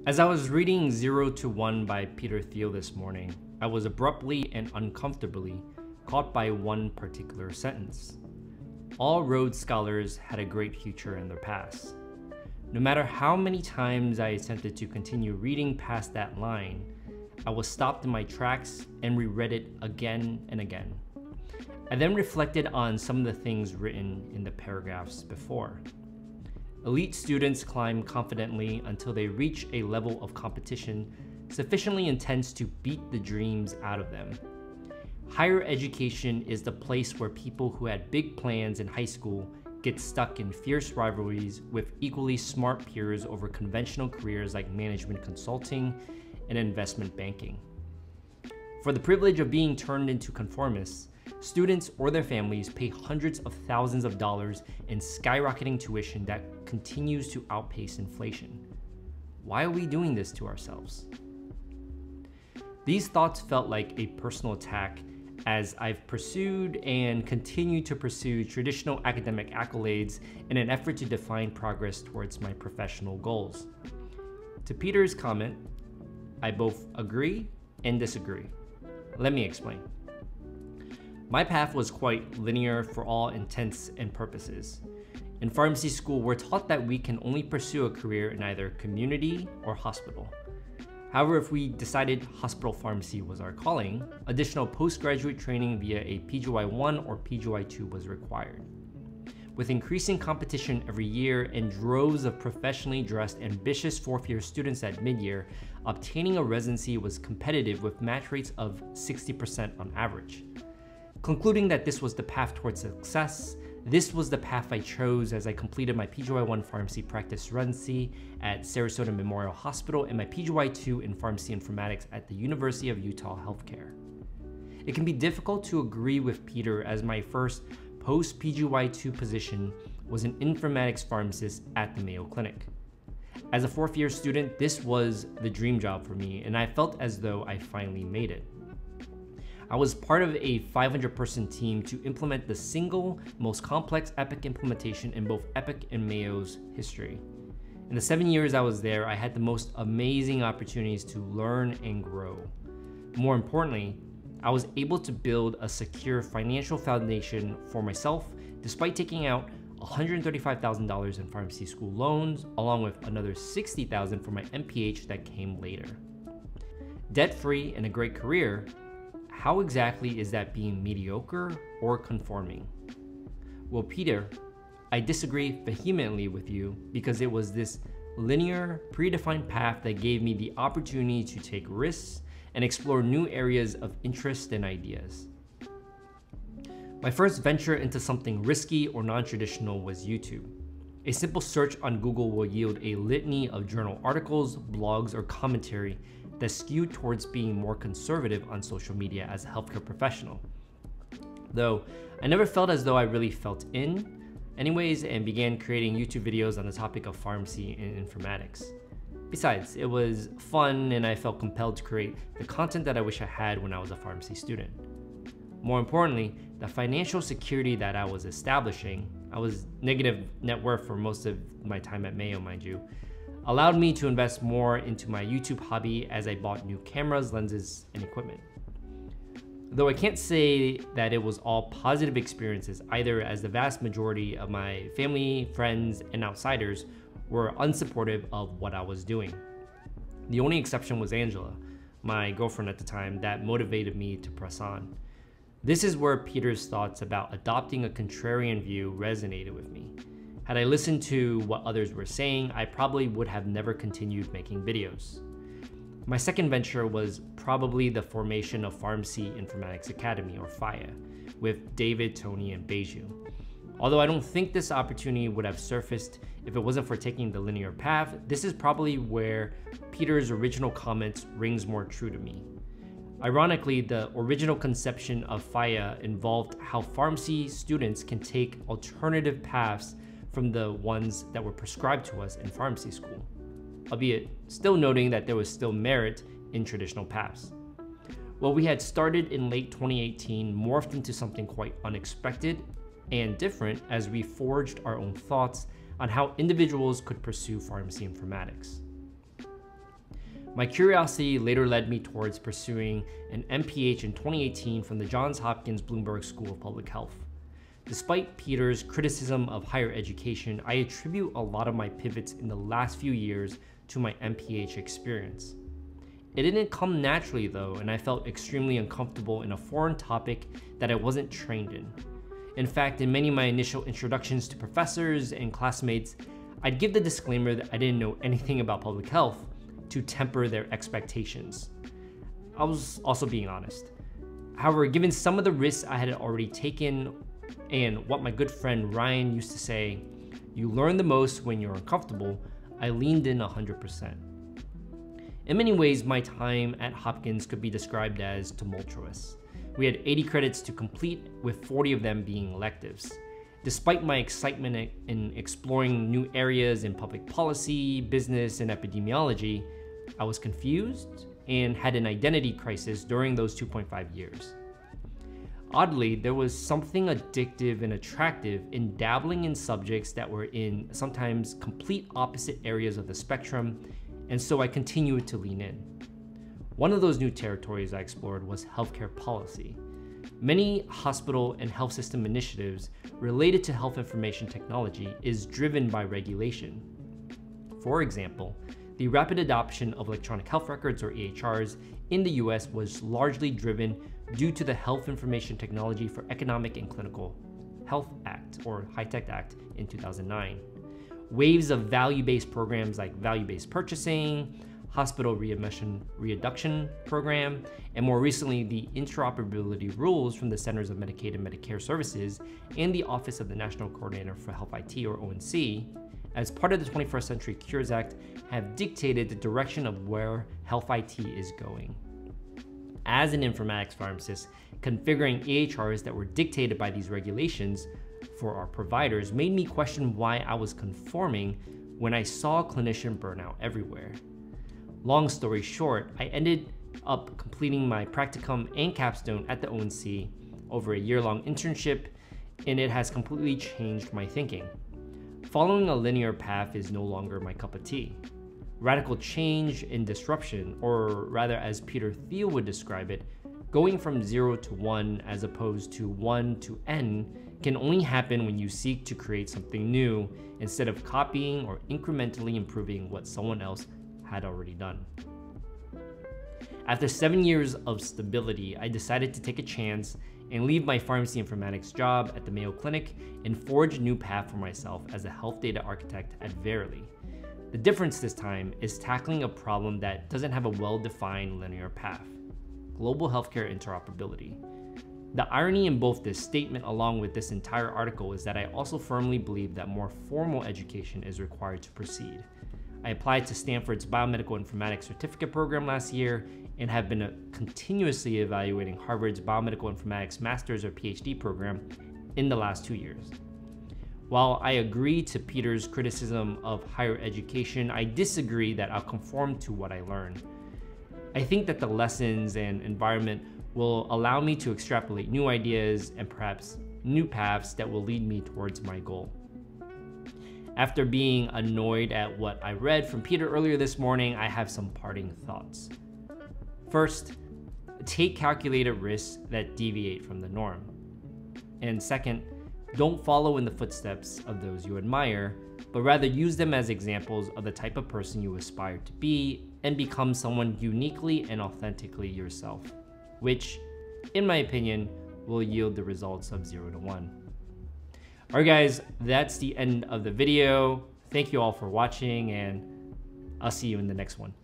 As I was reading 0 to 1 by Peter Thiel this morning, I was abruptly and uncomfortably caught by one particular sentence. All Rhodes Scholars had a great future in their past. No matter how many times I attempted to continue reading past that line, I was stopped in my tracks and reread it again and again. I then reflected on some of the things written in the paragraphs before. Elite students climb confidently until they reach a level of competition sufficiently intense to beat the dreams out of them. Higher education is the place where people who had big plans in high school get stuck in fierce rivalries with equally smart peers over conventional careers like management consulting and investment banking. For the privilege of being turned into conformists, students or their families pay hundreds of thousands of dollars in skyrocketing tuition that continues to outpace inflation. Why are we doing this to ourselves? These thoughts felt like a personal attack as I've pursued and continue to pursue traditional academic accolades in an effort to define progress towards my professional goals. To Peter's comment, I both agree and disagree. Let me explain. My path was quite linear for all intents and purposes. In pharmacy school, we're taught that we can only pursue a career in either community or hospital. However, if we decided hospital pharmacy was our calling, additional postgraduate training via a PGY1 or PGY2 was required. With increasing competition every year and droves of professionally dressed, ambitious fourth-year students at mid-year, obtaining a residency was competitive with match rates of 60% on average. Concluding that this was the path towards success, this was the path I chose as I completed my PGY1 pharmacy practice residency at Sarasota Memorial Hospital and my PGY2 in pharmacy informatics at the University of Utah Healthcare. It can be difficult to agree with Peter as my first post-PGY2 position was an informatics pharmacist at the Mayo Clinic. As a fourth-year student, this was the dream job for me, and I felt as though I finally made it. I was part of a 500-person team to implement the single most complex Epic implementation in both Epic and Mayo's history. In the 7 years I was there, I had the most amazing opportunities to learn and grow. More importantly, I was able to build a secure financial foundation for myself despite taking out $135,000 in pharmacy school loans, along with another $60,000 for my MPH that came later. Debt-free and a great career, how exactly is that being mediocre or conforming? Well, Peter, I disagree vehemently with you because it was this linear, predefined path that gave me the opportunity to take risks and explore new areas of interest and ideas. My first venture into something risky or non-traditional was YouTube. A simple search on Google will yield a litany of journal articles, blogs, or commentary that skewed towards being more conservative on social media as a healthcare professional. Though, I never felt as though I really felt in anyways and began creating YouTube videos on the topic of pharmacy and informatics. Besides, it was fun and I felt compelled to create the content that I wish I had when I was a pharmacy student. More importantly, the financial security that I was establishing, I was negative net worth for most of my time at Mayo, mind you, allowed me to invest more into my YouTube hobby as I bought new cameras, lenses, and equipment. Though I can't say that it was all positive experiences either, as the vast majority of my family, friends, and outsiders were unsupportive of what I was doing. The only exception was Angela, my girlfriend at the time, that motivated me to press on. This is where Peter's thoughts about adopting a contrarian view resonated with me. Had I listened to what others were saying, I probably would have never continued making videos. My second venture was probably the formation of Pharmacy Informatics Academy, or FIA, with David, Tony, and Beiju. Although I don't think this opportunity would have surfaced if it wasn't for taking the linear path, this is probably where Peter's original comments rings more true to me. Ironically, the original conception of FIA involved how pharmacy students can take alternative paths from the ones that were prescribed to us in pharmacy school, albeit still noting that there was still merit in traditional paths. What we had started in late 2018 morphed into something quite unexpected and different as we forged our own thoughts on how individuals could pursue pharmacy informatics. My curiosity later led me towards pursuing an MPH in 2018 from the Johns Hopkins Bloomberg School of Public Health. Despite Peter's criticism of higher education, I attribute a lot of my pivots in the last few years to my MPH experience. It didn't come naturally though, and I felt extremely uncomfortable in a foreign topic that I wasn't trained in. In fact, in many of my initial introductions to professors and classmates, I'd give the disclaimer that I didn't know anything about public health to temper their expectations. I was also being honest. However, given some of the risks I had already taken and what my good friend Ryan used to say, you learn the most when you're uncomfortable, I leaned in 100%. In many ways, my time at Hopkins could be described as tumultuous. We had 80 credits to complete, with 40 of them being electives. Despite my excitement in exploring new areas in public policy, business, and epidemiology, I was confused and had an identity crisis during those 2.5 years. Oddly, there was something addictive and attractive in dabbling in subjects that were in sometimes complete opposite areas of the spectrum, and so I continued to lean in. One of those new territories I explored was healthcare policy. Many hospital and health system initiatives related to health information technology is driven by regulation. For example, the rapid adoption of electronic health records, or EHRs, in the US was largely driven due to the Health Information Technology for Economic and Clinical Health Act, or HITECH Act, in 2009. Waves of value-based programs like value-based purchasing, hospital readmission reduction program, and more recently, the interoperability rules from the Centers of Medicaid and Medicare Services and the Office of the National Coordinator for Health IT, or ONC, as part of the 21st Century Cures Act, have dictated the direction of where health IT is going. As an informatics pharmacist, configuring EHRs that were dictated by these regulations for our providers made me question why I was conforming when I saw clinician burnout everywhere. Long story short, I ended up completing my practicum and capstone at the ONC over a year-long internship, and it has completely changed my thinking. Following a linear path is no longer my cup of tea. Radical change and disruption, or rather as Peter Thiel would describe it, going from 0 to 1 as opposed to 1 to n, can only happen when you seek to create something new instead of copying or incrementally improving what someone else had already done. After 7 years of stability, I decided to take a chance and leave my pharmacy informatics job at the Mayo Clinic and forge a new path for myself as a health data architect at Verily. The difference this time is tackling a problem that doesn't have a well-defined linear path: global healthcare interoperability. The irony in both this statement along with this entire article is that I also firmly believe that more formal education is required to proceed. I applied to Stanford's Biomedical Informatics Certificate program last year and have been continuously evaluating Harvard's Biomedical Informatics Master's or PhD program in the last 2 years. While I agree to Peter's criticism of higher education, I disagree that I'll conform to what I learn. I think that the lessons and environment will allow me to extrapolate new ideas and perhaps new paths that will lead me towards my goal. After being annoyed at what I read from Peter earlier this morning, I have some parting thoughts. First, take calculated risks that deviate from the norm. And second, don't follow in the footsteps of those you admire, but rather use them as examples of the type of person you aspire to be and become someone uniquely and authentically yourself, which, in my opinion, will yield the results of 0 to 1. All right, guys, that's the end of the video. Thank you all for watching, and I'll see you in the next one.